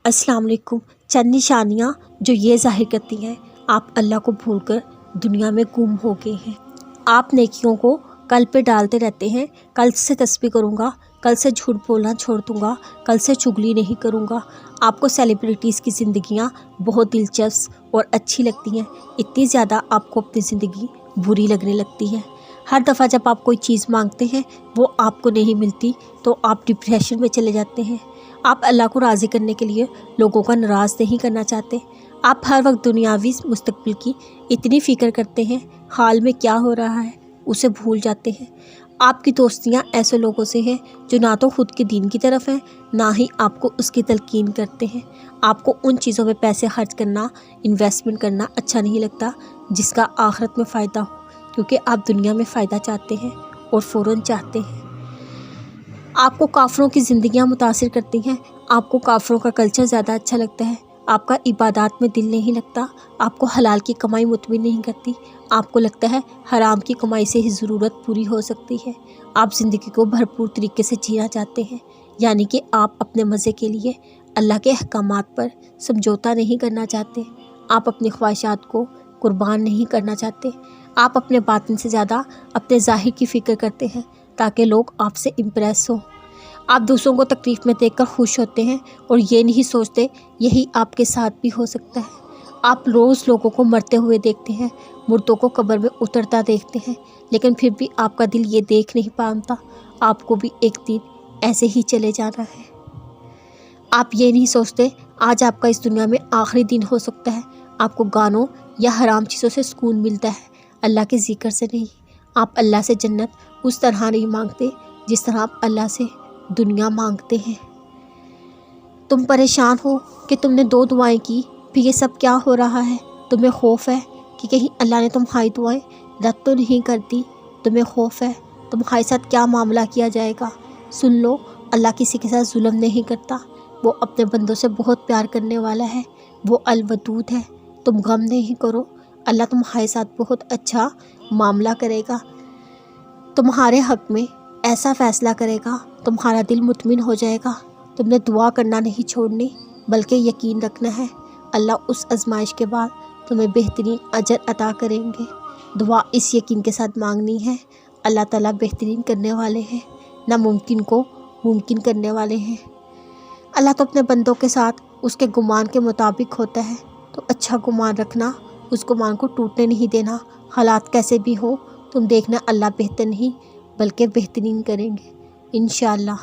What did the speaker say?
अस्सलाम वालेकुम। चंद निशानियाँ जो ये ज़ाहिर करती हैं आप अल्लाह को भूलकर दुनिया में गुम हो गए हैं। आप नेकियों को कल पे डालते रहते हैं, कल से तस्बीह करूँगा, कल से झूठ बोलना छोड़ दूँगा, कल से चुगली नहीं करूँगा। आपको सेलिब्रिटीज़ की ज़िंदगियाँ बहुत दिलचस्प और अच्छी लगती हैं, इतनी ज़्यादा आपको अपनी ज़िंदगी बुरी लगने लगती है। हर दफ़ा जब आप कोई चीज़ मांगते हैं वो आपको नहीं मिलती तो आप डिप्रेशन में चले जाते हैं। आप अल्लाह को राज़ी करने के लिए लोगों का नाराज़ नहीं करना चाहते। आप हर वक्त दुनियावी मुस्तकबिल की इतनी फ़िक्र करते हैं, हाल में क्या हो रहा है उसे भूल जाते हैं। आपकी दोस्तियां ऐसे लोगों से हैं जो ना तो ख़ुद के दीन की तरफ हैं, ना ही आपको उसकी तलकीन करते हैं। आपको उन चीज़ों में पैसे खर्च करना, इन्वेस्टमेंट करना अच्छा नहीं लगता जिसका आखिरत में फ़ायदा हो, क्योंकि आप दुनिया में फ़ायदा चाहते हैं और फ़ौरन चाहते हैं। आपको काफ़रों की ज़िंदगियां मुतासिर करती हैं, आपको काफ़रों का कल्चर ज़्यादा अच्छा लगता है, आपका इबादत में दिल नहीं लगता, आपको हलाल की कमाई मुतमिन नहीं करती, आपको लगता है हराम की कमाई से ही ज़रूरत पूरी हो सकती है। आप ज़िंदगी को भरपूर तरीके से जीना चाहते हैं, यानी कि आप अपने मज़े के लिए अल्लाह के अहकामात पर समझौता नहीं करना चाहते। आप अपनी ख्वाहिशात को कुर्बान नहीं करना चाहते। आप अपने बातिन से ज़्यादा अपने ज़ाहिर की फ़िक्र करते हैं ताकि लोग आपसे इम्प्रेस हो। आप दूसरों को तकलीफ़ में देखकर खुश होते हैं और ये नहीं सोचते यही आपके साथ भी हो सकता है। आप रोज़ लोगों को मरते हुए देखते हैं, मुर्दों को कब्र में उतरता देखते हैं, लेकिन फिर भी आपका दिल ये देख नहीं पाता आपको भी एक दिन ऐसे ही चले जाना है। आप ये नहीं सोचते आज आपका इस दुनिया में आखिरी दिन हो सकता है। आपको गानों या हराम चीज़ों से सुकून मिलता है, अल्लाह के ज़िक्र से नहीं। आप अल्लाह से जन्नत उस तरह नहीं मांगते जिस तरह आप अल्लाह से दुनिया मांगते हैं। तुम परेशान हो कि तुमने 2 दुआएं की, फिर ये सब क्या हो रहा है। तुम्हें खौफ है कि कहीं अल्लाह ने तुम्हारी दुआएं रद्द तो नहीं कर दी। तुम्हें खौफ है तुम्हारे साथ क्या मामला किया जाएगा। सुन लो, अल्लाह किसी के साथ जुल्म नहीं करता, वो अपने बंदों से बहुत प्यार करने वाला है, वो अल-वदूद है। तुम गम नहीं करो, अल्लाह तुम्हारे साथ बहुत अच्छा मामला करेगा, तुम्हारे हक़ में ऐसा फ़ैसला करेगा, तुम्हारा दिल मुतमिन हो जाएगा। तुमने दुआ करना नहीं छोड़नी, बल्कि यकीन रखना है अल्लाह उस आजमाइश के बाद तुम्हें बेहतरीन अजर अता करेंगे। दुआ इस यकीन के साथ मांगनी है अल्लाह ताला बेहतरीन करने वाले हैं, नामुमकिन को मुमकिन करने वाले हैं। अल्लाह तो अपने बंदों के साथ उसके गुमान के मुताबिक होता है, तो अच्छा गुमान रखना, उस गुमान को टूटने नहीं देना। हालात कैसे भी हो तुम देखना अल्लाह बेहतर नहीं बल्कि बेहतरीन करेंगे इंशाअल्लाह।